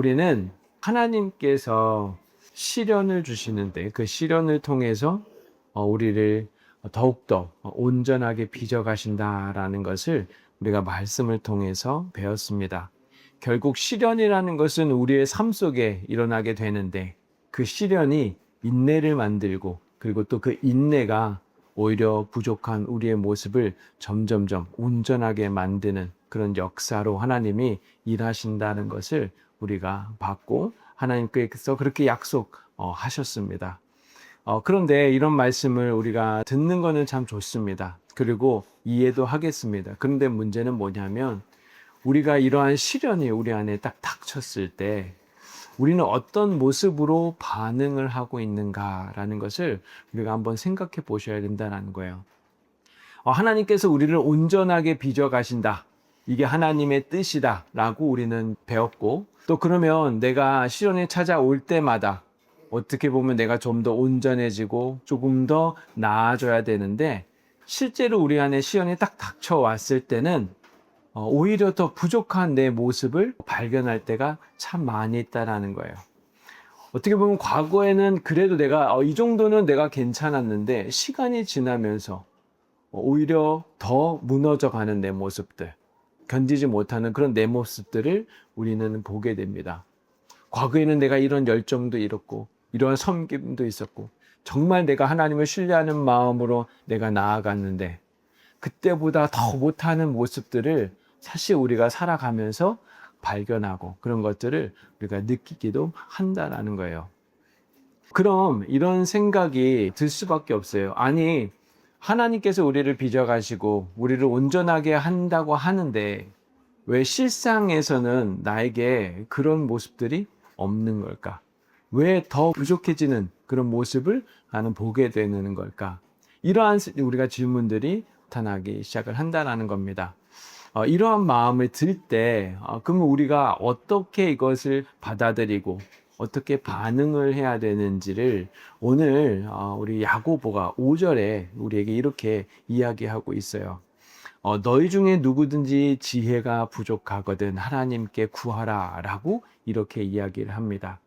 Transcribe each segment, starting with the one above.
우리는 하나님께서 시련을 주시는데 그 시련을 통해서 우리를 더욱더 온전하게 빚어가신다라는 것을 우리가 말씀을 통해서 배웠습니다. 결국 시련이라는 것은 우리의 삶 속에 일어나게 되는데 그 시련이 인내를 만들고 그리고 또 그 인내가 오히려 부족한 우리의 모습을 점점점 온전하게 만드는 그런 역사로 하나님이 일하신다는 것을 우리가 받고 하나님께서 그렇게 약속하셨습니다. 그런데 이런 말씀을 우리가 듣는 거는 참 좋습니다. 그리고 이해도 하겠습니다. 그런데 문제는 뭐냐면 우리가 이러한 시련이 우리 안에 딱 닥쳤을 때 우리는 어떤 모습으로 반응을 하고 있는가라는 것을 우리가 한번 생각해 보셔야 된다는 거예요. 하나님께서 우리를 온전하게 빚어 가신다. 이게 하나님의 뜻이다 라고 우리는 배웠고, 또 그러면 내가 시련이 찾아올 때마다 어떻게 보면 내가 좀 더 온전해지고 조금 더 나아져야 되는데, 실제로 우리 안에 시련이 딱 닥쳐왔을 때는 오히려 더 부족한 내 모습을 발견할 때가 참 많이 있다라는 거예요. 어떻게 보면 과거에는 그래도 내가 이 정도는 내가 괜찮았는데 시간이 지나면서 오히려 더 무너져 가는 내 모습들, 견디지 못하는 그런 내 모습들을 우리는 보게 됩니다. 과거에는 내가 이런 열정도 잃었고 이러한 섬김도 있었고 정말 내가 하나님을 신뢰하는 마음으로 내가 나아갔는데 그때보다 더 못하는 모습들을 사실 우리가 살아가면서 발견하고 그런 것들을 우리가 느끼기도 한다라는 거예요. 그럼 이런 생각이 들 수밖에 없어요. 아니, 하나님께서 우리를 빚어가시고 우리를 온전하게 한다고 하는데 왜 실상에서는 나에게 그런 모습들이 없는 걸까? 왜 더 부족해지는 그런 모습을 나는 보게 되는 걸까? 이러한 우리가 질문들이 나타나기 시작을 한다는 겁니다. 이러한 마음을 들 때 그러면 우리가 어떻게 이것을 받아들이고 어떻게 반응을 해야 되는지를 오늘 우리 야고보가 5절에 우리에게 이렇게 이야기하고 있어요. 너희 중에 누구든지 지혜가 부족하거든 하나님께 구하라 라고 이렇게 이야기를 합니다.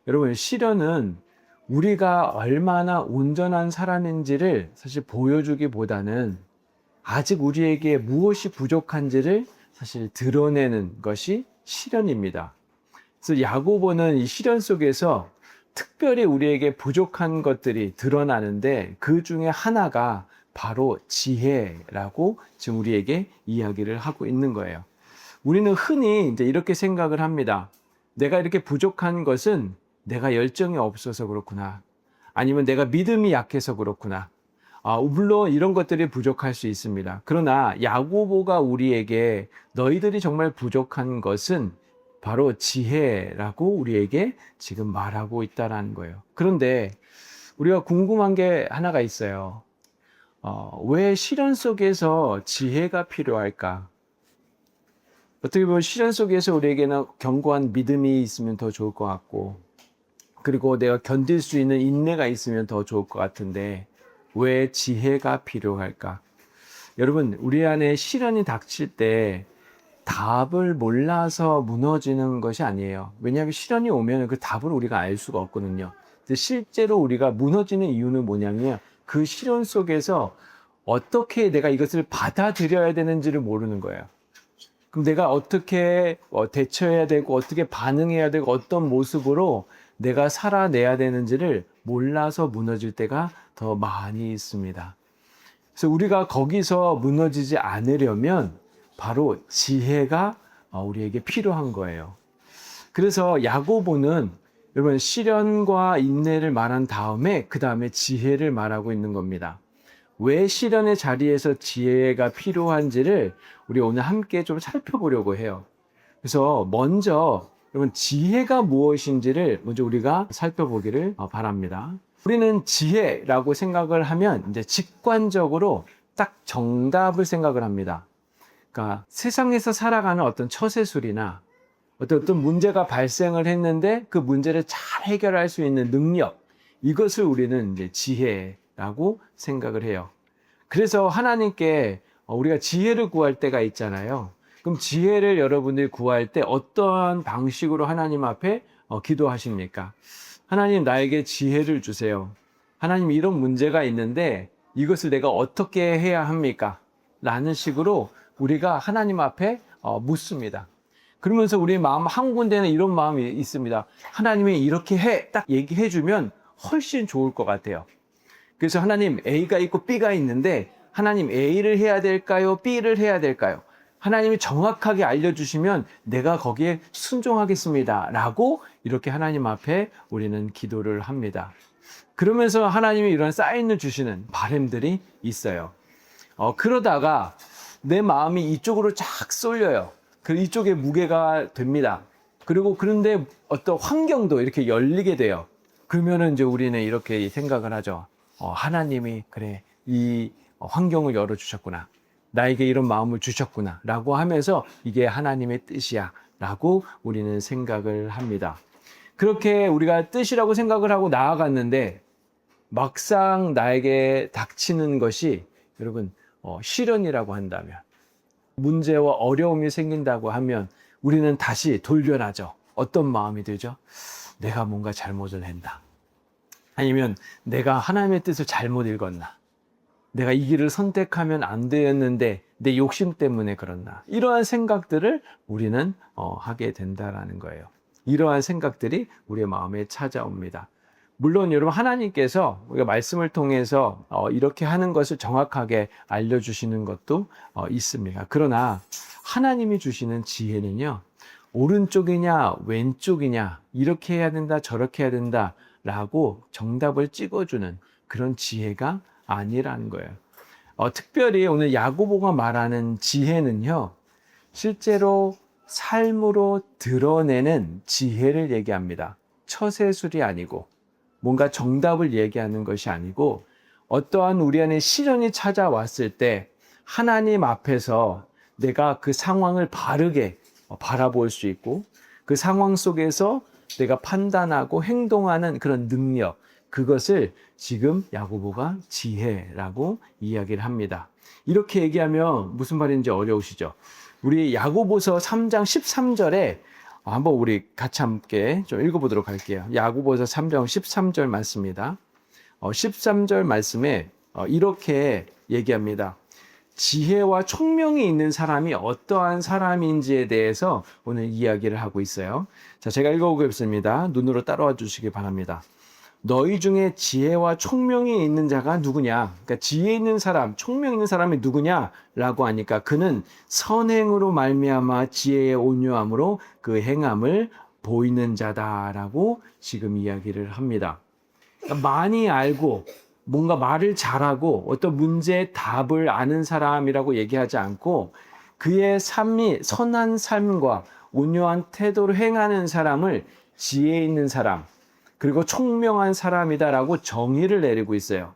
여러분, 시련은 우리가 얼마나 온전한 사람인지를 사실 보여주기보다는 아직 우리에게 무엇이 부족한지를 사실 드러내는 것이 시련입니다. 그래서 야고보는 이 시련 속에서 특별히 우리에게 부족한 것들이 드러나는데 그 중에 하나가 바로 지혜라고 지금 우리에게 이야기를 하고 있는 거예요. 우리는 흔히 이제 이렇게 생각을 합니다. 내가 이렇게 부족한 것은 내가 열정이 없어서 그렇구나. 아니면 내가 믿음이 약해서 그렇구나. 물론 이런 것들이 부족할 수 있습니다. 그러나 야고보가 우리에게 너희들이 정말 부족한 것은 바로 지혜라고 우리에게 지금 말하고 있다는 거예요. 그런데 우리가 궁금한 게 하나가 있어요. 왜 시련 속에서 지혜가 필요할까? 어떻게 보면 시련 속에서 우리에게는 견고한 믿음이 있으면 더 좋을 것 같고, 그리고 내가 견딜 수 있는 인내가 있으면 더 좋을 것 같은데 왜 지혜가 필요할까? 여러분, 우리 안에 시련이 닥칠 때 답을 몰라서 무너지는 것이 아니에요. 왜냐하면 시련이 오면 그 답을 우리가 알 수가 없거든요. 근데 실제로 우리가 무너지는 이유는 뭐냐면 그 시련 속에서 어떻게 내가 이것을 받아들여야 되는지를 모르는 거예요. 그럼 내가 어떻게 대처해야 되고 어떻게 반응해야 되고 어떤 모습으로 내가 살아내야 되는지를 몰라서 무너질 때가 더 많이 있습니다. 그래서 우리가 거기서 무너지지 않으려면 바로 지혜가 우리에게 필요한 거예요. 그래서 야고보는 여러분 시련과 인내를 말한 다음에 그 다음에 지혜를 말하고 있는 겁니다. 왜 시련의 자리에서 지혜가 필요한지를 우리 오늘 함께 좀 살펴보려고 해요. 그래서 먼저 여러분 지혜가 무엇인지를 먼저 우리가 살펴보기를 바랍니다. 우리는 지혜라고 생각을 하면 이제 직관적으로 딱 정답을 생각을 합니다. 그러니까 세상에서 살아가는 어떤 처세술이나 어떤 문제가 발생을 했는데 그 문제를 잘 해결할 수 있는 능력, 이것을 우리는 이제 지혜라고 생각을 해요. 그래서 하나님께 우리가 지혜를 구할 때가 있잖아요. 그럼 지혜를 여러분들이 구할 때 어떠한 방식으로 하나님 앞에 기도하십니까? 하나님, 나에게 지혜를 주세요. 하나님, 이런 문제가 있는데 이것을 내가 어떻게 해야 합니까? 라는 식으로 우리가 하나님 앞에 묻습니다. 그러면서 우리 마음 한 군데는 이런 마음이 있습니다. 하나님이 이렇게 해, 딱 얘기해 주면 훨씬 좋을 것 같아요. 그래서 하나님, A가 있고 B가 있는데 하나님, A를 해야 될까요? B를 해야 될까요? 하나님이 정확하게 알려주시면 내가 거기에 순종하겠습니다. 라고 이렇게 하나님 앞에 우리는 기도를 합니다. 그러면서 하나님이 이런 사인을 주시는 바람들이 있어요. 그러다가 내 마음이 이쪽으로 쫙 쏠려요. 이쪽에 무게가 됩니다. 그런데 어떤 환경도 이렇게 열리게 돼요. 그러면은 이제 우리는 이렇게 생각을 하죠. 하나님이 그래, 이 환경을 열어주셨구나. 나에게 이런 마음을 주셨구나. 라고 하면서 이게 하나님의 뜻이야. 라고 우리는 생각을 합니다. 그렇게 우리가 뜻이라고 생각을 하고 나아갔는데 막상 나에게 닥치는 것이 여러분 시련이라고 한다면, 문제와 어려움이 생긴다고 하면 우리는 다시 돌변하죠. 어떤 마음이 들죠? 내가 뭔가 잘못을 했나? 아니면 내가 하나님의 뜻을 잘못 읽었나? 내가 이 길을 선택하면 안 되었는데 내 욕심 때문에 그렇나? 이러한 생각들을 우리는 하게 된다라는 거예요. 이러한 생각들이 우리의 마음에 찾아옵니다. 물론 여러분, 하나님께서 우리가 말씀을 통해서 이렇게 하는 것을 정확하게 알려주시는 것도 있습니다. 그러나 하나님이 주시는 지혜는요, 오른쪽이냐 왼쪽이냐, 이렇게 해야 된다 저렇게 해야 된다 라고 정답을 찍어주는 그런 지혜가 아니라는 거예요. 특별히 오늘 야고보가 말하는 지혜는요, 실제로 삶으로 드러내는 지혜를 얘기합니다. 처세술이 아니고 뭔가 정답을 얘기하는 것이 아니고, 어떠한 우리 안에 시련이 찾아왔을 때 하나님 앞에서 내가 그 상황을 바르게 바라볼 수 있고, 그 상황 속에서 내가 판단하고 행동하는 그런 능력, 그것을 지금 야고보가 지혜라고 이야기를 합니다. 이렇게 얘기하면 무슨 말인지 어려우시죠? 우리 야고보서 3장 13절에 한번 우리 같이 함께 좀 읽어보도록 할게요. 야고보서 3장 13절 말씀입니다. 13절 말씀에 이렇게 얘기합니다. 지혜와 총명이 있는 사람이 어떠한 사람인지에 대해서 오늘 이야기를 하고 있어요. 자, 제가 읽어보겠습니다. 눈으로 따라와 주시기 바랍니다. 너희 중에 지혜와 총명이 있는 자가 누구냐? 그러니까 지혜 있는 사람, 총명 있는 사람이 누구냐라고 하니까 그는 선행으로 말미암아 지혜의 온유함으로 그 행함을 보이는 자다라고 지금 이야기를 합니다. 그러니까 많이 알고 뭔가 말을 잘하고 어떤 문제의 답을 아는 사람이라고 얘기하지 않고, 그의 삶이 선한 삶과 온유한 태도로 행하는 사람을 지혜 있는 사람, 그리고 총명한 사람이다라고 정의를 내리고 있어요.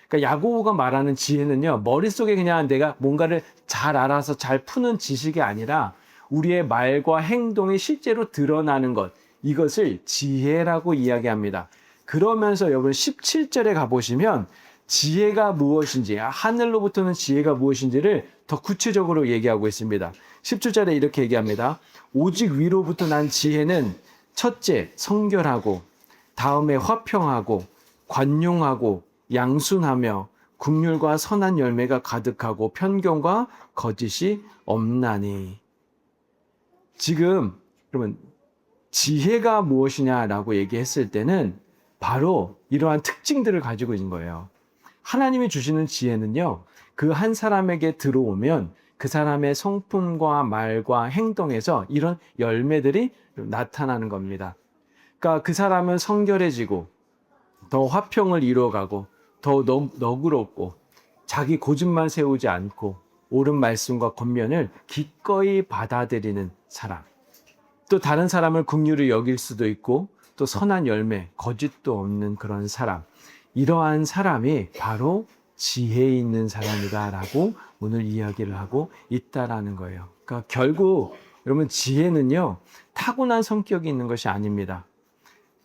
그러니까 야고보가 말하는 지혜는요, 머릿속에 그냥 내가 뭔가를 잘 알아서 잘 푸는 지식이 아니라 우리의 말과 행동이 실제로 드러나는 것, 이것을 지혜라고 이야기합니다. 그러면서 여러분 17절에 가보시면 지혜가 무엇인지, 하늘로부터는 지혜가 무엇인지를 더 구체적으로 얘기하고 있습니다. 17절에 이렇게 얘기합니다. 오직 위로부터 난 지혜는 첫째 성결하고, 다음에 화평하고 관용하고 양순하며 긍휼과 선한 열매가 가득하고 편견과 거짓이 없나니. 지금 여러분, 지혜가 무엇이냐라고 얘기했을 때는 바로 이러한 특징들을 가지고 있는 거예요. 하나님이 주시는 지혜는요, 그 한 사람에게 들어오면 그 사람의 성품과 말과 행동에서 이런 열매들이 나타나는 겁니다. 그러니까 그 사람은 성결해지고 더 화평을 이루어가고 더 너그럽고 자기 고집만 세우지 않고 옳은 말씀과 권면을 기꺼이 받아들이는 사람, 또 다른 사람을 긍휼히 여길 수도 있고 또 선한 열매, 거짓도 없는 그런 사람, 이러한 사람이 바로 지혜 있는 사람이다라고 오늘 이야기를 하고 있다라는 거예요. 그러니까 결국 여러분, 지혜는요, 타고난 성격이 있는 것이 아닙니다.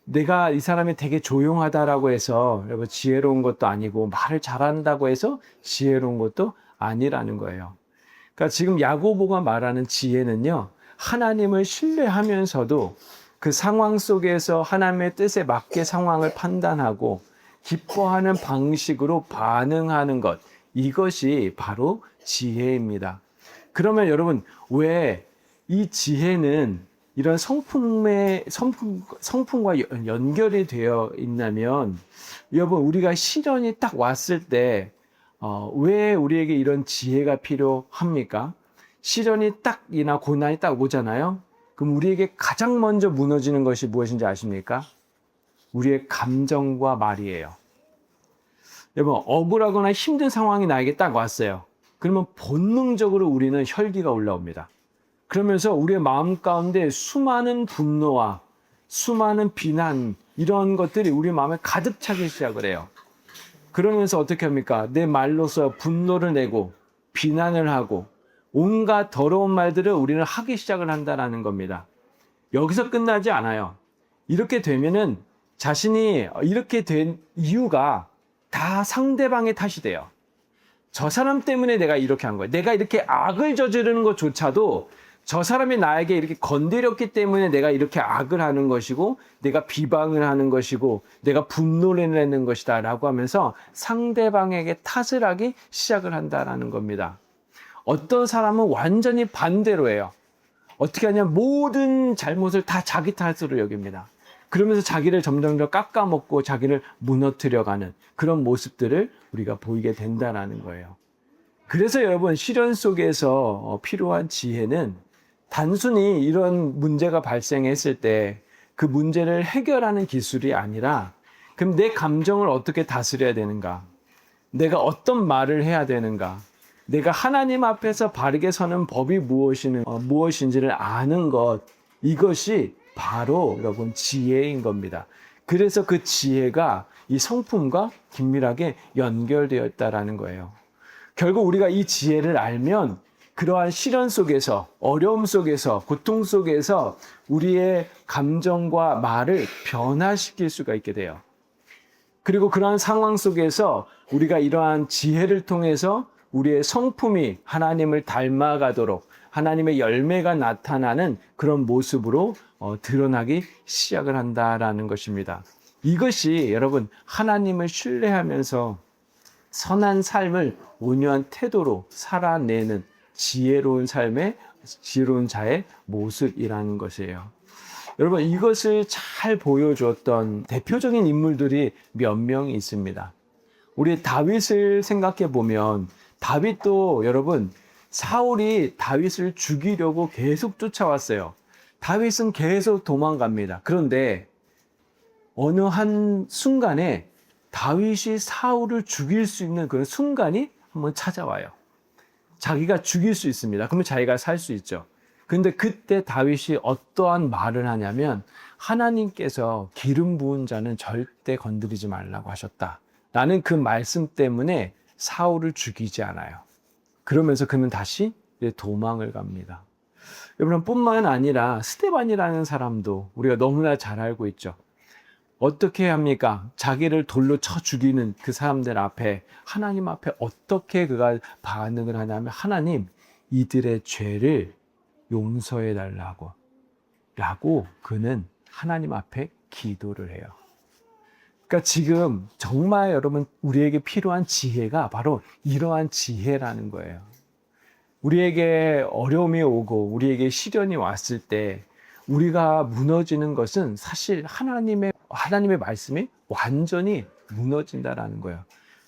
내가 이 사람이 되게 조용하다라고 해서 여러분 지혜로운 것도 아니고, 말을 잘한다고 해서 지혜로운 것도 아니라는 거예요. 그러니까 지금 야고보가 말하는 지혜는요, 하나님을 신뢰하면서도 그 상황 속에서 하나님의 뜻에 맞게 상황을 판단하고 기뻐하는 방식으로 반응하는 것, 이것이 바로 지혜입니다. 그러면 여러분, 왜 이 지혜는 이런 성품과 연결이 되어 있냐면, 여러분, 우리가 시련이 딱 왔을 때, 왜 우리에게 이런 지혜가 필요합니까? 시련이 딱이나 고난이 딱 오잖아요? 그럼 우리에게 가장 먼저 무너지는 것이 무엇인지 아십니까? 우리의 감정과 말이에요. 여러분, 억울하거나 힘든 상황이 나에게 딱 왔어요. 그러면 본능적으로 우리는 혈기가 올라옵니다. 그러면서 우리의 마음 가운데 수많은 분노와 수많은 비난, 이런 것들이 우리 마음에 가득 차기 시작을 해요. 그러면서 어떻게 합니까? 내 말로서 분노를 내고 비난을 하고 온갖 더러운 말들을 우리는 하기 시작을 한다는 겁니다. 여기서 끝나지 않아요. 이렇게 되면은 자신이 이렇게 된 이유가 다 상대방의 탓이 돼요. 저 사람 때문에 내가 이렇게 한 거예요. 내가 이렇게 악을 저지르는 것조차도 저 사람이 나에게 이렇게 건드렸기 때문에 내가 이렇게 악을 하는 것이고, 내가 비방을 하는 것이고, 내가 분노를 내는 것이다 라고 하면서 상대방에게 탓을 하기 시작을 한다는 겁니다. 어떤 사람은 완전히 반대로 해요. 어떻게 하냐면 모든 잘못을 다 자기 탓으로 여깁니다. 그러면서 자기를 점점 더 깎아먹고 자기를 무너뜨려가는 그런 모습들을 우리가 보이게 된다는 거예요. 그래서 여러분, 시련 속에서 필요한 지혜는 단순히 이런 문제가 발생했을 때 그 문제를 해결하는 기술이 아니라, 그럼 내 감정을 어떻게 다스려야 되는가? 내가 어떤 말을 해야 되는가? 내가 하나님 앞에서 바르게 서는 법이 무엇인지를 아는 것, 이것이 바로 여러분 지혜인 겁니다. 그래서 그 지혜가 이 성품과 긴밀하게 연결되어 있다는 거예요. 결국 우리가 이 지혜를 알면 그러한 시련 속에서, 어려움 속에서, 고통 속에서 우리의 감정과 말을 변화시킬 수가 있게 돼요. 그리고 그러한 상황 속에서 우리가 이러한 지혜를 통해서 우리의 성품이 하나님을 닮아가도록 하나님의 열매가 나타나는 그런 모습으로 드러나기 시작을 한다라는 것입니다. 이것이 여러분, 하나님을 신뢰하면서 선한 삶을 온유한 태도로 살아내는 지혜로운 자의 모습이라는 것이에요. 여러분, 이것을 잘 보여주었던 대표적인 인물들이 몇 명 있습니다. 우리 다윗을 생각해 보면, 다윗도 여러분, 사울이 다윗을 죽이려고 계속 쫓아왔어요. 다윗은 계속 도망갑니다. 그런데 어느 한 순간에 다윗이 사울을 죽일 수 있는 그런 순간이 한번 찾아와요. 자기가 죽일 수 있습니다. 그러면 자기가 살 수 있죠. 근데 그때 다윗이 어떠한 말을 하냐면, 하나님께서 기름 부은 자는 절대 건드리지 말라고 하셨다 라는 그 말씀 때문에 사울을 죽이지 않아요. 그러면서 그는 다시 도망을 갑니다. 여러분, 뿐만 아니라 스데반이라는 사람도 우리가 너무나 잘 알고 있죠. 어떻게 합니까? 자기를 돌로 쳐 죽이는 그 사람들 앞에, 하나님 앞에 어떻게 그가 반응을 하냐면, 하나님, 이들의 죄를 용서해 달라고 그는 하나님 앞에 기도를 해요. 그러니까 지금 정말 여러분, 우리에게 필요한 지혜가 바로 이러한 지혜라는 거예요. 우리에게 어려움이 오고 우리에게 시련이 왔을 때 우리가 무너지는 것은 사실 하나님의 말씀이 완전히 무너진다라는 거예요.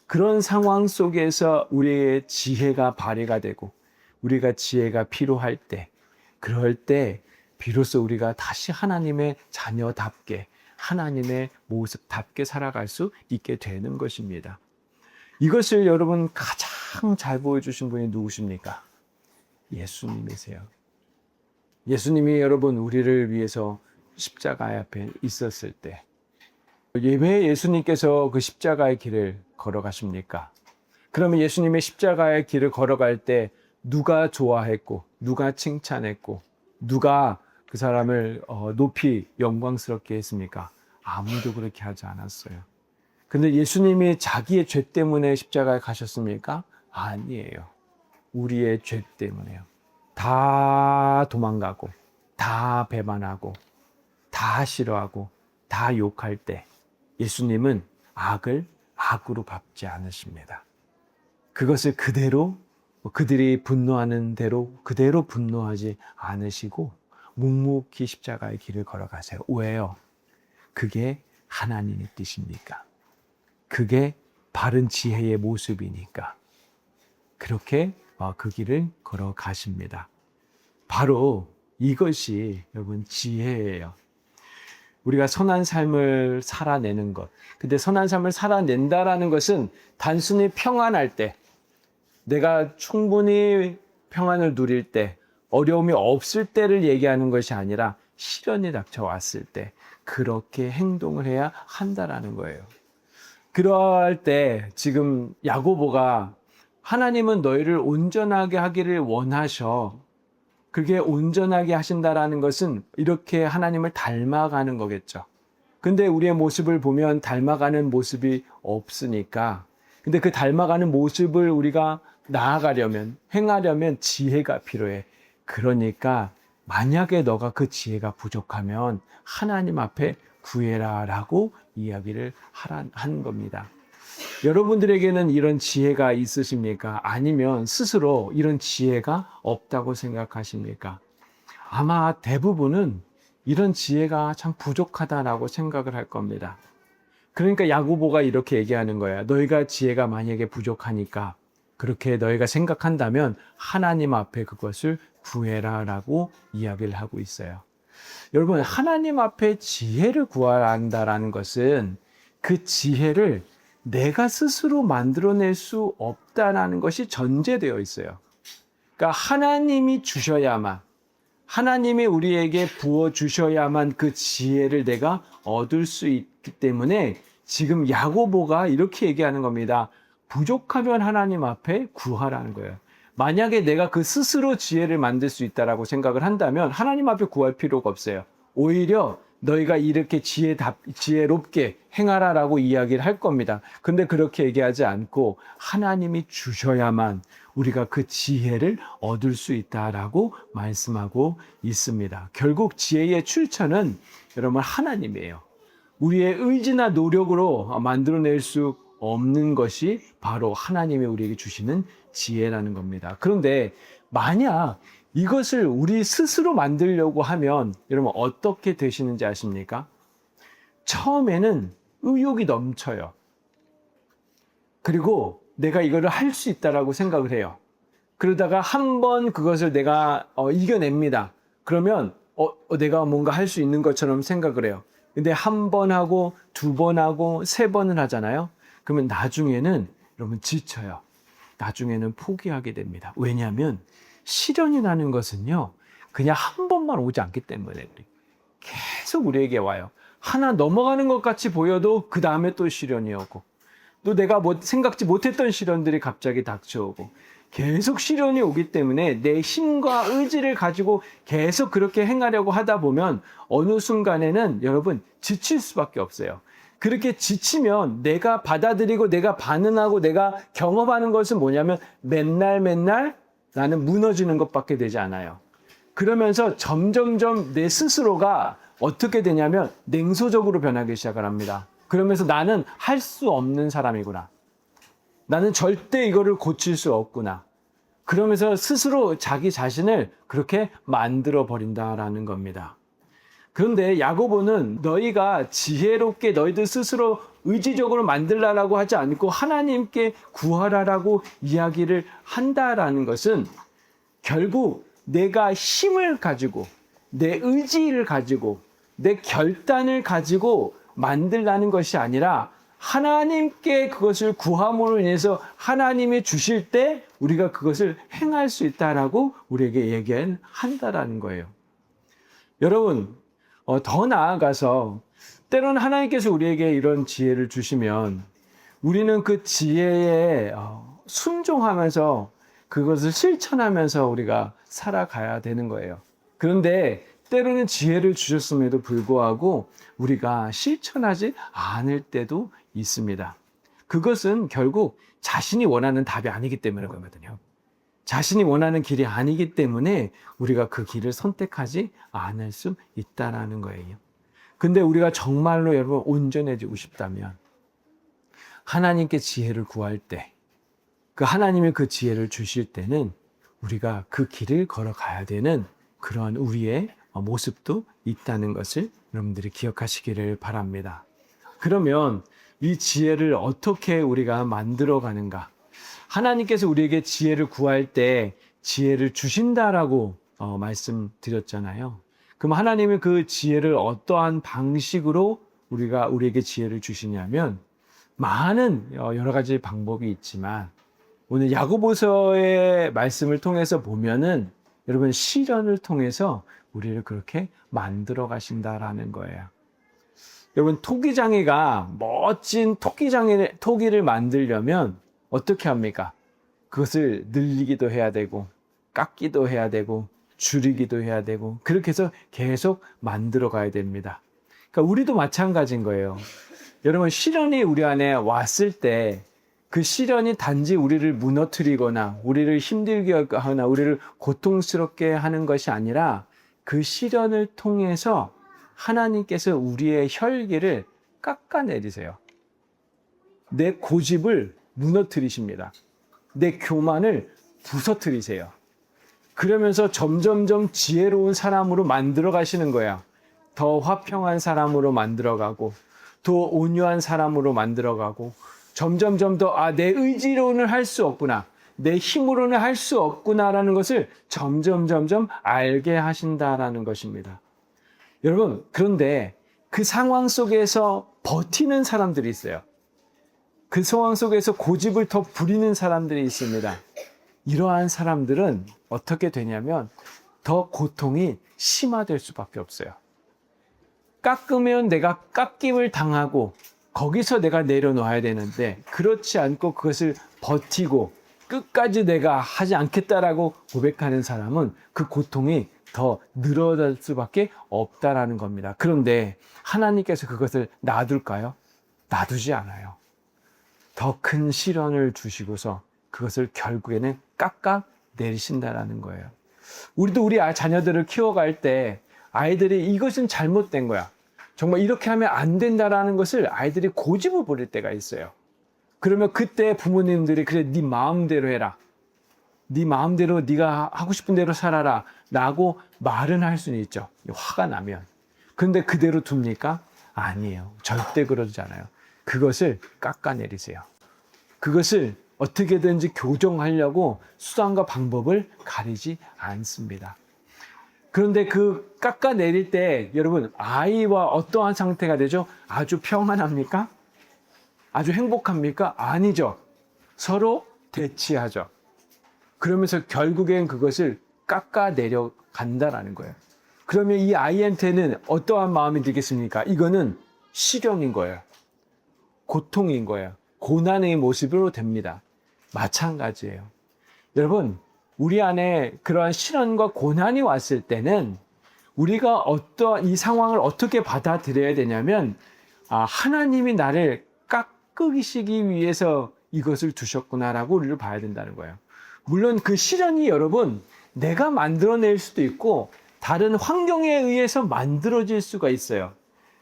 그런 상황 속에서 우리의 지혜가 발휘가 되고 우리가 지혜가 필요할 때, 그럴 때 비로소 우리가 다시 하나님의 자녀답게, 하나님의 모습답게 살아갈 수 있게 되는 것입니다. 이것을 여러분 가장 잘 보여주신 분이 누구십니까? 예수님이세요. 예수님이 여러분 우리를 위해서 십자가 앞에 있었을 때, 왜 예수님께서 그 십자가의 길을 걸어가십니까? 그러면 예수님의 십자가의 길을 걸어갈 때 누가 좋아했고, 누가 칭찬했고, 누가 그 사람을 높이 영광스럽게 했습니까? 아무도 그렇게 하지 않았어요. 근데 예수님이 자기의 죄 때문에 십자가에 가셨습니까? 아니에요. 우리의 죄 때문에요. 다 도망가고, 다 배반하고, 다 싫어하고, 다 욕할 때 예수님은 악을 악으로 갚지 않으십니다. 그것을 그대로 그들이 분노하는 대로 그대로 분노하지 않으시고 묵묵히 십자가의 길을 걸어가세요. 왜요? 그게 하나님의 뜻이니까. 그게 바른 지혜의 모습이니까. 그렇게 그 길을 걸어가십니다. 바로 이것이 여러분 지혜예요. 우리가 선한 삶을 살아내는 것. 근데 선한 삶을 살아낸다라는 것은 단순히 평안할 때, 내가 충분히 평안을 누릴 때, 어려움이 없을 때를 얘기하는 것이 아니라 시련이 닥쳐왔을 때 그렇게 행동을 해야 한다라는 거예요. 그럴 때 지금 야고보가 하나님은 너희를 온전하게 하기를 원하셔. 그게 온전하게 하신다라는 것은 이렇게 하나님을 닮아가는 거겠죠. 근데 우리의 모습을 보면 닮아가는 모습이 없으니까. 근데 그 닮아가는 모습을 우리가 나아가려면, 행하려면 지혜가 필요해. 그러니까 만약에 너가 그 지혜가 부족하면 하나님 앞에 구해라라고 이야기를 한 겁니다. 여러분들에게는 이런 지혜가 있으십니까? 아니면 스스로 이런 지혜가 없다고 생각하십니까? 아마 대부분은 이런 지혜가 참 부족하다라고 생각을 할 겁니다. 그러니까 야고보가 이렇게 얘기하는 거야. 너희가 지혜가 만약에 부족하니까 그렇게 너희가 생각한다면 하나님 앞에 그것을 구해라라고 이야기를 하고 있어요. 여러분, 하나님 앞에 지혜를 구해야 한다라는 것은 그 지혜를 내가 스스로 만들어낼 수 없다라는 것이 전제되어 있어요. 그러니까 하나님이 주셔야만, 하나님이 우리에게 부어주셔야만 그 지혜를 내가 얻을 수 있기 때문에 지금 야고보가 이렇게 얘기하는 겁니다. 부족하면 하나님 앞에 구하라는 거예요. 만약에 내가 그 스스로 지혜를 만들 수 있다라고 생각을 한다면 하나님 앞에 구할 필요가 없어요. 오히려 너희가 이렇게 지혜롭게 행하라라고 이야기를 할 겁니다. 근데 그렇게 얘기하지 않고 하나님이 주셔야만 우리가 그 지혜를 얻을 수 있다라고 말씀하고 있습니다. 결국 지혜의 출처는 여러분 하나님이에요. 우리의 의지나 노력으로 만들어낼 수 없는 것이 바로 하나님이 우리에게 주시는 지혜라는 겁니다. 그런데 만약 이것을 우리 스스로 만들려고 하면 여러분 어떻게 되시는지 아십니까? 처음에는 의욕이 넘쳐요. 그리고 내가 이거를 할 수 있다라고 생각을 해요. 그러다가 한 번 그것을 내가 이겨냅니다. 그러면 내가 뭔가 할 수 있는 것처럼 생각을 해요. 근데 한 번 하고 두 번 하고 세 번을 하잖아요. 그러면 나중에는 여러분 지쳐요. 나중에는 포기하게 됩니다. 왜냐하면 시련이라는 것은요, 그냥 한 번만 오지 않기 때문에 계속 우리에게 와요. 하나 넘어가는 것 같이 보여도 그 다음에 또 시련이 오고, 또 내가 생각지 못했던 시련들이 갑자기 닥쳐오고, 계속 시련이 오기 때문에 내 힘과 의지를 가지고 계속 그렇게 행하려고 하다 보면 어느 순간에는 여러분 지칠 수밖에 없어요. 그렇게 지치면 내가 받아들이고 내가 반응하고 내가 경험하는 것은 뭐냐면 맨날 나는 무너지는 것밖에 되지 않아요. 그러면서 점점점 내 스스로가 어떻게 되냐면 냉소적으로 변하기 시작을 합니다. 그러면서 나는 할 수 없는 사람이구나. 나는 절대 이거를 고칠 수 없구나. 그러면서 스스로 자기 자신을 그렇게 만들어 버린다라는 겁니다. 그런데 야고보는 너희가 지혜롭게 너희들 스스로 의지적으로 만들라라고 하지 않고 하나님께 구하라라고 이야기를 한다라는 것은 결국 내가 힘을 가지고 내 의지를 가지고 내 결단을 가지고 만들라는 것이 아니라 하나님께 그것을 구함으로 인해서 하나님이 주실 때 우리가 그것을 행할 수 있다라고 우리에게 얘기한다라는 거예요. 여러분, 더 나아가서 때로는 하나님께서 우리에게 이런 지혜를 주시면 우리는 그 지혜에 순종하면서 그것을 실천하면서 우리가 살아가야 되는 거예요. 그런데 때로는 지혜를 주셨음에도 불구하고 우리가 실천하지 않을 때도 있습니다. 그것은 결국 자신이 원하는 답이 아니기 때문에 그렇거든요. 자신이 원하는 길이 아니기 때문에 우리가 그 길을 선택하지 않을 수 있다라는 거예요. 근데 우리가 정말로 여러분 온전해지고 싶다면 하나님께 지혜를 구할 때, 그 하나님의 그 지혜를 주실 때는 우리가 그 길을 걸어가야 되는 그러한 우리의 모습도 있다는 것을 여러분들이 기억하시기를 바랍니다. 그러면 이 지혜를 어떻게 우리가 만들어 가는가? 하나님께서 우리에게 지혜를 구할 때 지혜를 주신다라고 말씀드렸잖아요. 그럼 하나님은 그 지혜를 어떠한 방식으로 우리에게 지혜를 주시냐면 많은 여러 가지 방법이 있지만 오늘 야고보서의 말씀을 통해서 보면은 여러분 시련을 통해서 우리를 그렇게 만들어 가신다라는 거예요. 여러분 토기장이가 멋진 토기를 만들려면 어떻게 합니까? 그것을 늘리기도 해야 되고 깎기도 해야 되고 줄이기도 해야 되고 그렇게 해서 계속 만들어 가야 됩니다. 그러니까 우리도 마찬가지인 거예요. 여러분 시련이 우리 안에 왔을 때 그 시련이 단지 우리를 무너뜨리거나 우리를 힘들게 하거나 우리를 고통스럽게 하는 것이 아니라 그 시련을 통해서 하나님께서 우리의 혈기를 깎아내리세요. 내 고집을 무너뜨리십니다. 내 교만을 부서뜨리세요. 그러면서 점점점 지혜로운 사람으로 만들어 가시는 거야. 더 화평한 사람으로 만들어 가고 더 온유한 사람으로 만들어 가고 점점점 더 내 의지로는 할 수 없구나. 내 힘으로는 할 수 없구나라는 것을 점점 알게 하신다라는 것입니다. 여러분, 그런데 그 상황 속에서 버티는 사람들이 있어요. 그 상황 속에서 고집을 더 부리는 사람들이 있습니다. 이러한 사람들은 어떻게 되냐면 더 고통이 심화될 수밖에 없어요. 깎으면 내가 깎임을 당하고 거기서 내가 내려놓아야 되는데 그렇지 않고 그것을 버티고 끝까지 내가 하지 않겠다라고 고백하는 사람은 그 고통이 더 늘어날 수밖에 없다라는 겁니다. 그런데 하나님께서 그것을 놔둘까요? 놔두지 않아요. 더 큰 시련을 주시고서 그것을 결국에는 깎아내리신다라는 거예요. 우리도 우리 자녀들을 키워갈 때 아이들이 이것은 잘못된 거야. 정말 이렇게 하면 안 된다라는 것을 아이들이 고집을 부릴 때가 있어요. 그러면 그때 부모님들이 그래 네 마음대로 해라. 네 마음대로 네가 하고 싶은 대로 살아라 라고 말은 할 수는 있죠. 화가 나면. 그런데 그대로 둡니까? 아니에요. 절대 그러지 않아요. 그것을 깎아내리세요. 그것을 어떻게든지 교정하려고 수단과 방법을 가리지 않습니다. 그런데 그 깎아내릴 때 여러분 아이와 어떠한 상태가 되죠? 아주 평안합니까? 아주 행복합니까? 아니죠. 서로 대치하죠. 그러면서 결국엔 그것을 깎아내려 간다라는 거예요. 그러면 이 아이한테는 어떠한 마음이 들겠습니까? 이거는 시련인 거예요. 고통인 거예요. 고난의 모습으로 됩니다. 마찬가지예요. 여러분, 우리 안에 그러한 시련과 고난이 왔을 때는 우리가 이 상황을 어떻게 받아들여야 되냐면, 하나님이 나를 깎으시기 위해서 이것을 두셨구나라고 우리를 봐야 된다는 거예요. 물론 그 시련이 여러분, 내가 만들어낼 수도 있고, 다른 환경에 의해서 만들어질 수가 있어요.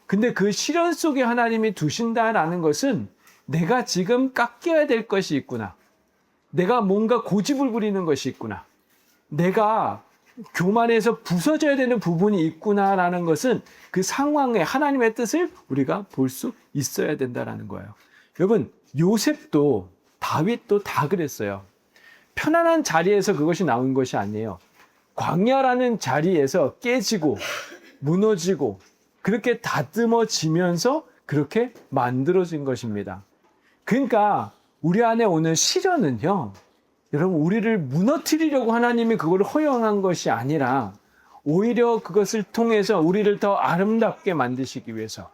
근데 그 시련 속에 하나님이 두신다라는 것은 내가 지금 깎여야 될 것이 있구나. 내가 뭔가 고집을 부리는 것이 있구나. 내가 교만해서 부서져야 되는 부분이 있구나라는 것은 그 상황에 하나님의 뜻을 우리가 볼 수 있어야 된다라는 거예요. 여러분, 요셉도 다윗도 다 그랬어요. 편안한 자리에서 그것이 나온 것이 아니에요. 광야라는 자리에서 깨지고 무너지고 그렇게 다듬어지면서 그렇게 만들어진 것입니다. 그러니까 우리 안에 오는 시련은요, 여러분 우리를 무너뜨리려고 하나님이 그걸 허용한 것이 아니라 오히려 그것을 통해서 우리를 더 아름답게 만드시기 위해서,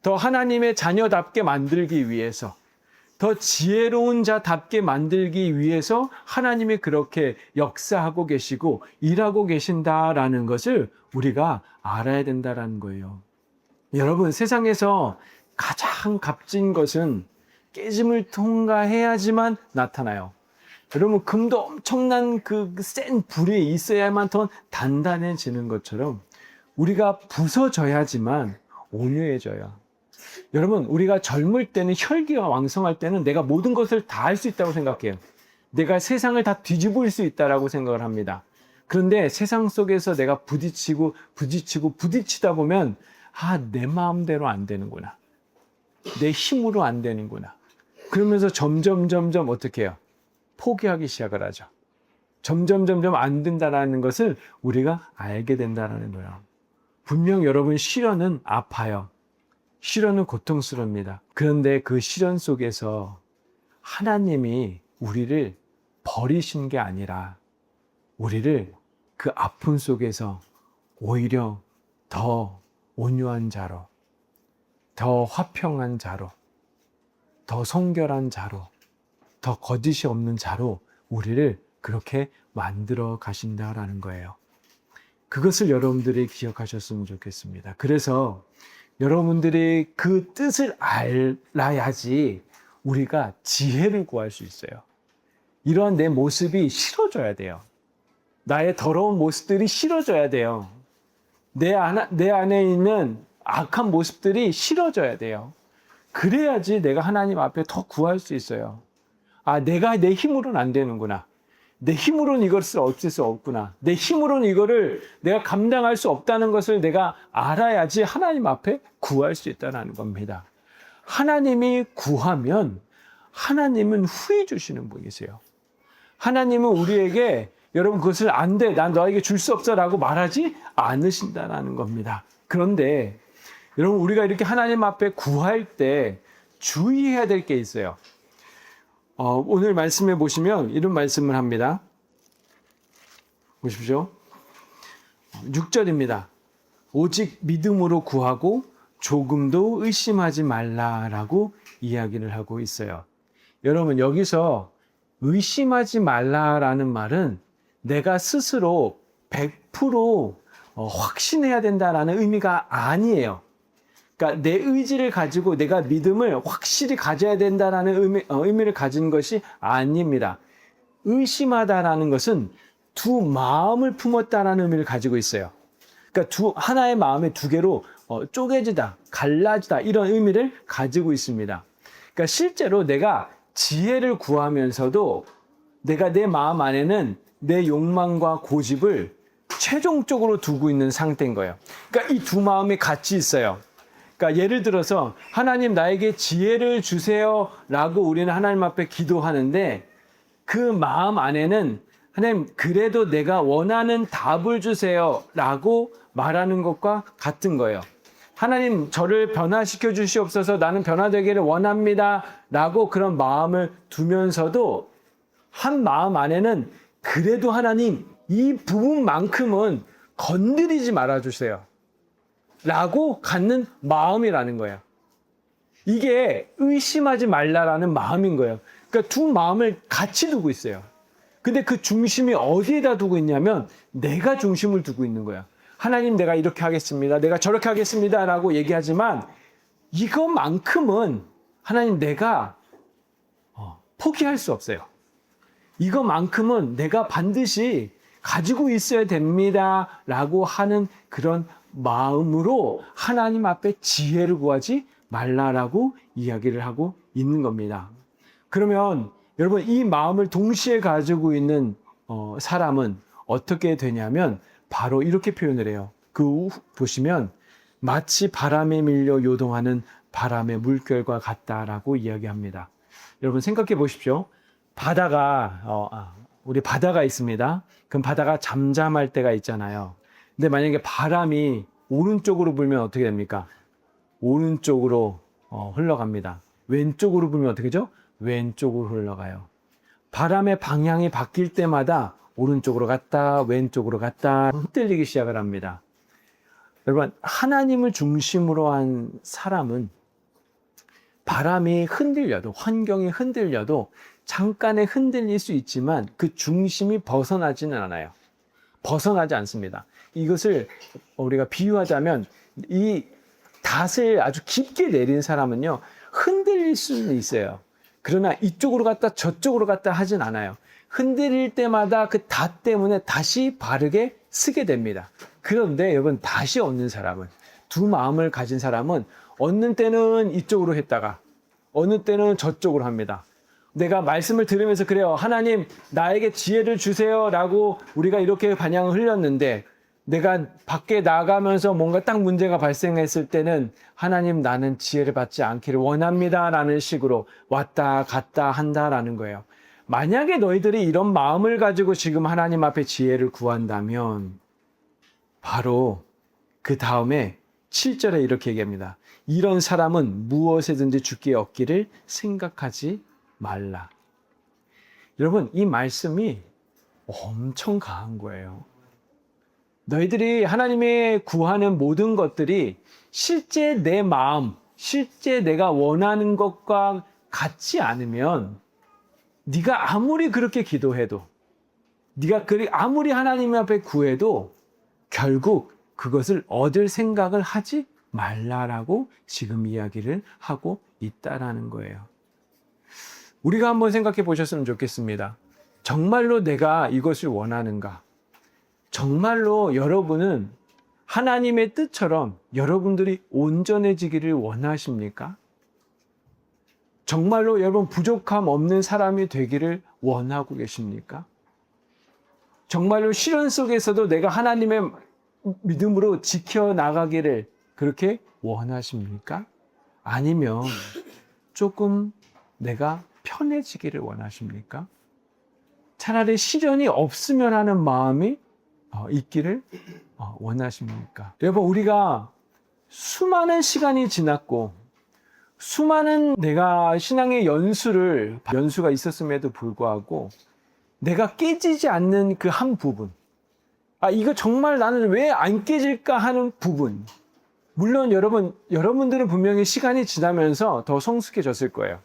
더 하나님의 자녀답게 만들기 위해서, 더 지혜로운 자답게 만들기 위해서 하나님이 그렇게 역사하고 계시고 일하고 계신다라는 것을 우리가 알아야 된다라는 거예요. 여러분, 세상에서 가장 값진 것은 깨짐을 통과해야지만 나타나요. 여러분, 금도 엄청난 그 센 불이 있어야만 더 단단해지는 것처럼 우리가 부서져야지만 온유해져요. 여러분, 우리가 젊을 때는, 혈기가 왕성할 때는 내가 모든 것을 다 할 수 있다고 생각해요. 내가 세상을 다 뒤집을 수 있다라고 생각을 합니다. 그런데 세상 속에서 내가 부딪히다 보면, 내 마음대로 안 되는구나. 내 힘으로 안 되는구나. 그러면서 점점 어떻게 해요? 포기하기 시작을 하죠. 점점 안 된다라는 것을 우리가 알게 된다라는 거예요. 분명 여러분, 시련은 아파요. 시련은 고통스럽습니다. 그런데 그 시련 속에서 하나님이 우리를 버리신 게 아니라 우리를 그 아픔 속에서 오히려 더 온유한 자로, 더 화평한 자로, 더 성결한 자로, 더 거짓이 없는 자로 우리를 그렇게 만들어 가신다라는 거예요. 그것을 여러분들이 기억하셨으면 좋겠습니다. 그래서 여러분들이 그 뜻을 알아야지 우리가 지혜를 구할 수 있어요. 이러한 내 모습이 싫어져야 돼요. 나의 더러운 모습들이 싫어져야 돼요. 내 안에 있는 악한 모습들이 싫어져야 돼요. 그래야지 내가 하나님 앞에 더 구할 수 있어요. 내가 내 힘으로는 안 되는구나. 내 힘으로는 이것을 없앨 수 없구나. 내 힘으로는 이거를 내가 감당할 수 없다는 것을 내가 알아야지 하나님 앞에 구할 수 있다는 겁니다. 하나님이 구하면 하나님은 후히 주시는 분이세요. 하나님은 우리에게 여러분 그것을 안 돼, 난 너에게 줄 수 없어 라고 말하지 않으신다는 겁니다. 그런데 여러분, 우리가 이렇게 하나님 앞에 구할 때 주의해야 될 게 있어요. 오늘 말씀에 보시면 이런 말씀을 합니다. 보십시오. 6절입니다. 오직 믿음으로 구하고 조금도 의심하지 말라라고 이야기를 하고 있어요. 여러분, 여기서 의심하지 말라라는 말은 내가 스스로 100% 확신해야 된다라는 의미가 아니에요. 그러니까 내 의지를 가지고 내가 믿음을 확실히 가져야 된다라는 의미를 가진 것이 아닙니다. 의심하다라는 것은 두 마음을 품었다라는 의미를 가지고 있어요. 그러니까 하나의 마음이 두 개로 쪼개지다, 갈라지다 이런 의미를 가지고 있습니다. 그러니까 실제로 내가 지혜를 구하면서도 내가 내 마음 안에는 내 욕망과 고집을 최종적으로 두고 있는 상태인 거예요. 그러니까 이 두 마음이 같이 있어요. 그러니까 예를 들어서 하나님 나에게 지혜를 주세요 라고 우리는 하나님 앞에 기도하는데 그 마음 안에는 하나님 그래도 내가 원하는 답을 주세요 라고 말하는 것과 같은 거예요. 하나님 저를 변화시켜 주시옵소서, 나는 변화되기를 원합니다 라고 그런 마음을 두면서도 한 마음 안에는 그래도 하나님 이 부분만큼은 건드리지 말아주세요 라고 갖는 마음이라는 거예요. 이게 의심하지 말라라는 마음인 거예요. 그러니까 두 마음을 같이 두고 있어요. 근데 그 중심이 어디에다 두고 있냐면 내가 중심을 두고 있는 거예요. 하나님 내가 이렇게 하겠습니다, 내가 저렇게 하겠습니다 라고 얘기하지만 이것만큼은 하나님 내가 포기할 수 없어요. 이것만큼은 내가 반드시 가지고 있어야 됩니다 라고 하는 그런 마음으로 하나님 앞에 지혜를 구하지 말라라고 이야기를 하고 있는 겁니다. 그러면 여러분, 이 마음을 동시에 가지고 있는 사람은 어떻게 되냐면 바로 이렇게 표현을 해요. 보시면 마치 바람에 밀려 요동하는 바람의 물결과 같다라고 이야기합니다. 여러분 생각해 보십시오. 우리 바다가 있습니다. 그럼 바다가 잠잠할 때가 있잖아요. 근데 만약에 바람이 오른쪽으로 불면 어떻게 됩니까? 오른쪽으로 흘러갑니다. 왼쪽으로 불면 어떻게 되죠? 왼쪽으로 흘러가요. 바람의 방향이 바뀔 때마다 오른쪽으로 갔다 왼쪽으로 갔다 흔들리기 시작을 합니다. 여러분, 하나님을 중심으로 한 사람은 바람이 흔들려도, 환경이 흔들려도 잠깐에 흔들릴 수 있지만 그 중심이 벗어나지는 않아요. 벗어나지 않습니다. 이것을 우리가 비유하자면 이 닷을 아주 깊게 내린 사람은요, 흔들릴 수는 있어요. 그러나 이쪽으로 갔다 저쪽으로 갔다 하진 않아요. 흔들릴 때마다 그 다 때문에 다시 바르게 쓰게 됩니다. 그런데 여러분, 다시 얻는 사람은, 두 마음을 가진 사람은 얻는 때는 이쪽으로 했다가 어느 때는 저쪽으로 합니다. 내가 말씀을 들으면서 그래요. 하나님, 나에게 지혜를 주세요 라고 우리가 이렇게 반향을 흘렸는데, 내가 밖에 나가면서 뭔가 딱 문제가 발생했을 때는 하나님, 나는 지혜를 받지 않기를 원합니다 라는 식으로 왔다 갔다 한다라는 거예요. 만약에 너희들이 이런 마음을 가지고 지금 하나님 앞에 지혜를 구한다면 바로 그 다음에 7절에 이렇게 얘기합니다. 이런 사람은 무엇에든지 주께 얻기를 생각하지 말라. 여러분, 이 말씀이 엄청 강한 거예요. 너희들이 하나님의 구하는 모든 것들이 실제 내 마음, 실제 내가 원하는 것과 같지 않으면 네가 아무리 그렇게 기도해도, 네가 아무리 하나님 앞에 구해도 결국 그것을 얻을 생각을 하지 말라라고 지금 이야기를 하고 있다라는 거예요. 우리가 한번 생각해 보셨으면 좋겠습니다. 정말로 내가 이것을 원하는가? 정말로 여러분은 하나님의 뜻처럼 여러분들이 온전해지기를 원하십니까? 정말로 여러분 부족함 없는 사람이 되기를 원하고 계십니까? 정말로 시련 속에서도 내가 하나님의 믿음으로 지켜나가기를 그렇게 원하십니까? 아니면 조금 내가 편해지기를 원하십니까? 차라리 시련이 없으면 하는 마음이 있기를 원하십니까? 여러분, 우리가 수많은 시간이 지났고 수많은 내가 신앙의 연수가 있었음에도 불구하고 내가 깨지지 않는 그 한 부분, 이거 정말 나는 왜 안 깨질까 하는 부분, 물론 여러분들은 분명히 시간이 지나면서 더 성숙해졌을 거예요.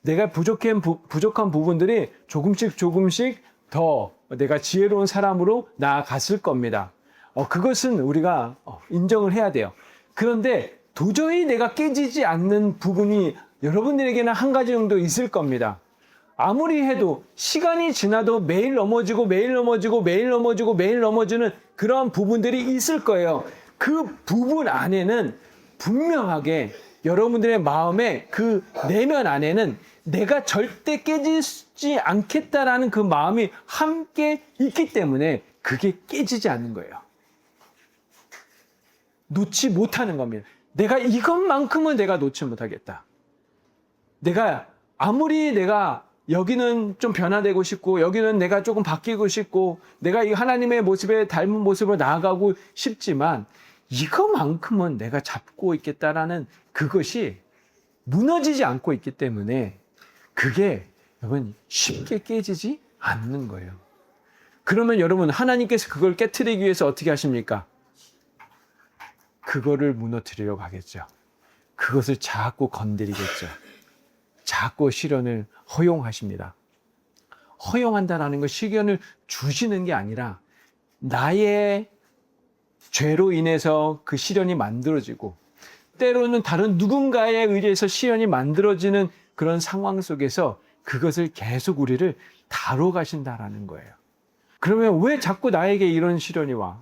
내가 부족한 부분들이 조금씩 더 내가 지혜로운 사람으로 나아갔을 겁니다. 그것은 우리가 인정을 해야 돼요. 그런데 도저히 내가 깨지지 않는 부분이 여러분들에게는 한 가지 정도 있을 겁니다. 아무리 해도 시간이 지나도 매일 넘어지는 그런 부분들이 있을 거예요. 그 부분 안에는 분명하게 여러분들의 마음의 그 내면 안에는 내가 절대 깨지지 않겠다라는 그 마음이 함께 있기 때문에 그게 깨지지 않는 거예요. 놓지 못하는 겁니다. 내가 이것만큼은 내가 놓지 못하겠다. 아무리 내가 여기는 좀 변화되고 싶고, 여기는 내가 조금 바뀌고 싶고, 내가 이 하나님의 모습에 닮은 모습으로 나아가고 싶지만, 이거만큼은 내가 잡고 있겠다라는 그것이 무너지지 않고 있기 때문에 그게 여러분 쉽게 깨지지 않는 거예요. 그러면 여러분, 하나님께서 그걸 깨트리기 위해서 어떻게 하십니까? 그거를 무너뜨리려고 하겠죠. 그것을 자꾸 건드리겠죠. 자꾸 시련을 허용하십니다. 허용한다라는 건 시련을 주시는 게 아니라 나의 죄로 인해서 그 시련이 만들어지고, 때로는 다른 누군가에 의해서 시련이 만들어지는 그런 상황 속에서 그것을 계속 우리를 다뤄가신다라는 거예요. 그러면 왜 자꾸 나에게 이런 시련이 와?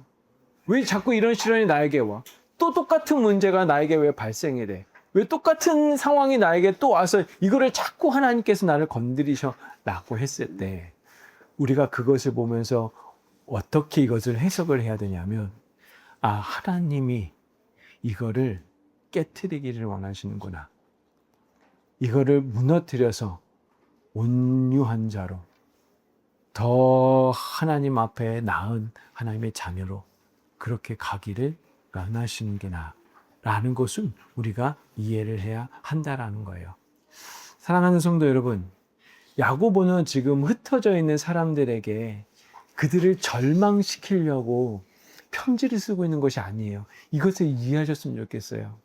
왜 자꾸 이런 시련이 나에게 와? 또 똑같은 문제가 나에게 왜 발생이 돼? 왜 똑같은 상황이 나에게 또 와서 이거를 자꾸 하나님께서 나를 건드리셔라고 했을 때 우리가 그것을 보면서 어떻게 이것을 해석을 해야 되냐면, 하나님이 이거를 깨트리기를 원하시는구나. 이거를 무너뜨려서 온유한 자로 더 하나님 앞에 나은 하나님의 자녀로 그렇게 가기를 원하시는구나 라는 것은 우리가 이해를 해야 한다라는 거예요. 사랑하는 성도 여러분, 야고보는 지금 흩어져 있는 사람들에게 그들을 절망시키려고 편지를 쓰고 있는 것이 아니에요. 이것을 이해하셨으면 좋겠어요.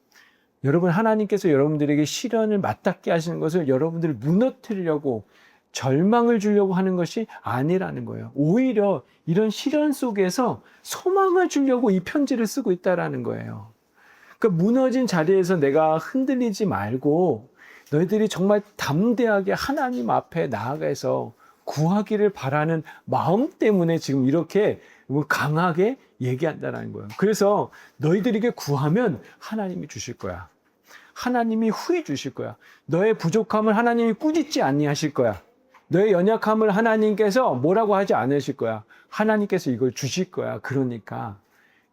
여러분, 하나님께서 여러분들에게 시련을 맞닿게 하시는 것을 여러분들을 무너뜨리려고, 절망을 주려고 하는 것이 아니라는 거예요. 오히려 이런 시련 속에서 소망을 주려고 이 편지를 쓰고 있다라는 거예요. 그러니까 무너진 자리에서 내가 흔들리지 말고 너희들이 정말 담대하게 하나님 앞에 나아가서 구하기를 바라는 마음 때문에 지금 이렇게 강하게 얘기한다는 거예요. 그래서 너희들에게 구하면 하나님이 주실 거야. 하나님이 후히 주실 거야. 너의 부족함을 하나님이 꾸짖지 아니하실 거야. 너의 연약함을 하나님께서 뭐라고 하지 않으실 거야. 하나님께서 이걸 주실 거야. 그러니까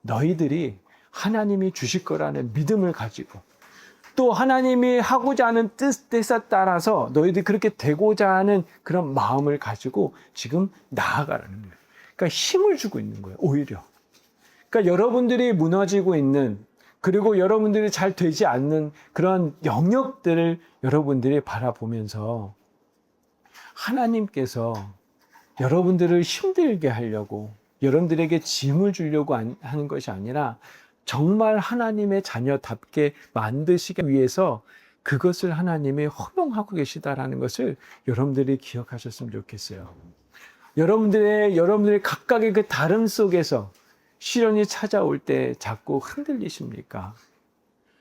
너희들이 하나님이 주실 거라는 믿음을 가지고 또 하나님이 하고자 하는 뜻에 따라서 너희들이 그렇게 되고자 하는 그런 마음을 가지고 지금 나아가라는 거예요. 그러니까 힘을 주고 있는 거예요. 오히려. 그러니까 여러분들이 무너지고 있는 그리고 여러분들이 잘 되지 않는 그런 영역들을 여러분들이 바라보면서 하나님께서 여러분들을 힘들게 하려고 여러분들에게 짐을 주려고 하는 것이 아니라 정말 하나님의 자녀답게 만드시기 위해서 그것을 하나님이 허용하고 계시다라는 것을 여러분들이 기억하셨으면 좋겠어요. 여러분들의 각각의 그 다름 속에서 시련이 찾아올 때 자꾸 흔들리십니까?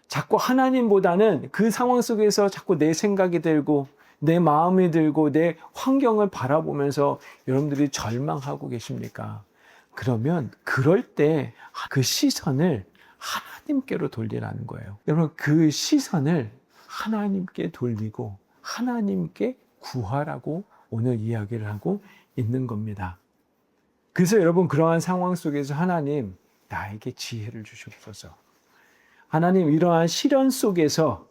자꾸 하나님보다는 그 상황 속에서 자꾸 내 생각이 들고 내 마음이 들고 내 환경을 바라보면서 여러분들이 절망하고 계십니까? 그러면 그럴 때 그 시선을 하나님께로 돌리라는 거예요. 여러분 그 시선을 하나님께 돌리고 하나님께 구하라고 오늘 이야기를 하고 있는 겁니다. 그래서 여러분 그러한 상황 속에서 하나님 나에게 지혜를 주시옵소서. 하나님 이러한 시련 속에서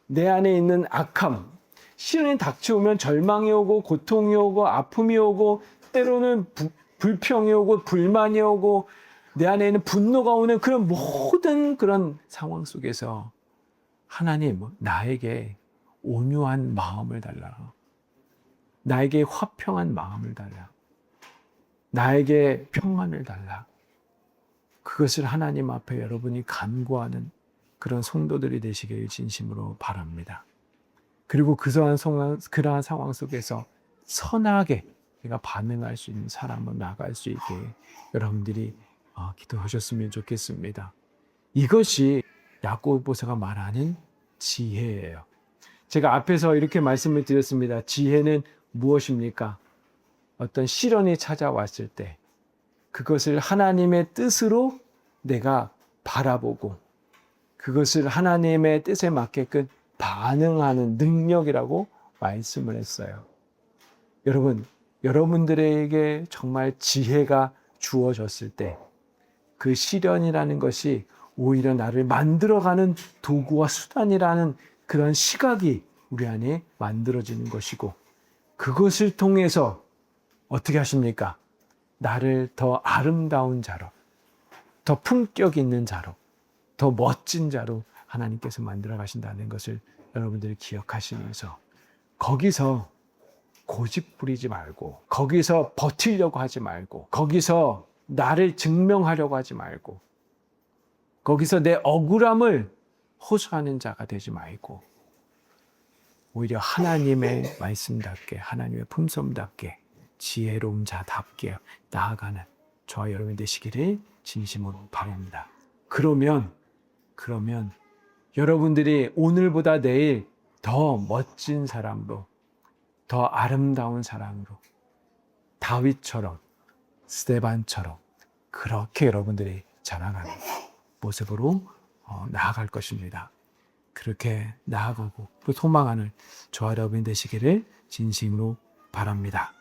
내 안에 있는 악함, 시련이 닥쳐오면 절망이 오고 고통이 오고 아픔이 오고 때로는 불평이 오고 불만이 오고 내 안에 있는 분노가 오는 그런 모든 그런 상황 속에서 하나님 나에게 온유한 마음을 달라. 나에게 화평한 마음을 달라. 나에게 평안을 달라. 그것을 하나님 앞에 여러분이 간구하는 그런 성도들이 되시길 진심으로 바랍니다. 그리고 그러한 상황 속에서 선하게 내가 반응할 수 있는 사람으로 나갈 수 있게 여러분들이 기도하셨으면 좋겠습니다. 이것이 야고보서가 말하는 지혜예요. 제가 앞에서 이렇게 말씀을 드렸습니다. 지혜는 무엇입니까? 어떤 시련이 찾아왔을 때 그것을 하나님의 뜻으로 내가 바라보고 그것을 하나님의 뜻에 맞게끔 반응하는 능력이라고 말씀을 했어요. 여러분들에게 정말 지혜가 주어졌을 때 그 시련이라는 것이 오히려 나를 만들어가는 도구와 수단이라는 그런 시각이 우리 안에 만들어지는 것이고 그것을 통해서 어떻게 하십니까? 나를 더 아름다운 자로, 더 품격 있는 자로, 더 멋진 자로 하나님께서 만들어 가신다는 것을 여러분들이 기억하시면서 거기서 고집 부리지 말고 거기서 버티려고 하지 말고 거기서 나를 증명하려고 하지 말고 거기서 내 억울함을 호소하는 자가 되지 말고 오히려 하나님의 말씀답게 하나님의 품성답게 지혜로운 자답게 나아가는 저와 여러분 되시기를 진심으로 바랍니다. 그러면 여러분들이 오늘보다 내일 더 멋진 사람으로 더 아름다운 사람으로 다윗처럼 스데반처럼 그렇게 여러분들이 자라나는 모습으로 나아갈 것입니다. 그렇게 나아가고 또 소망하는 저와 여러분 되시기를 진심으로 바랍니다.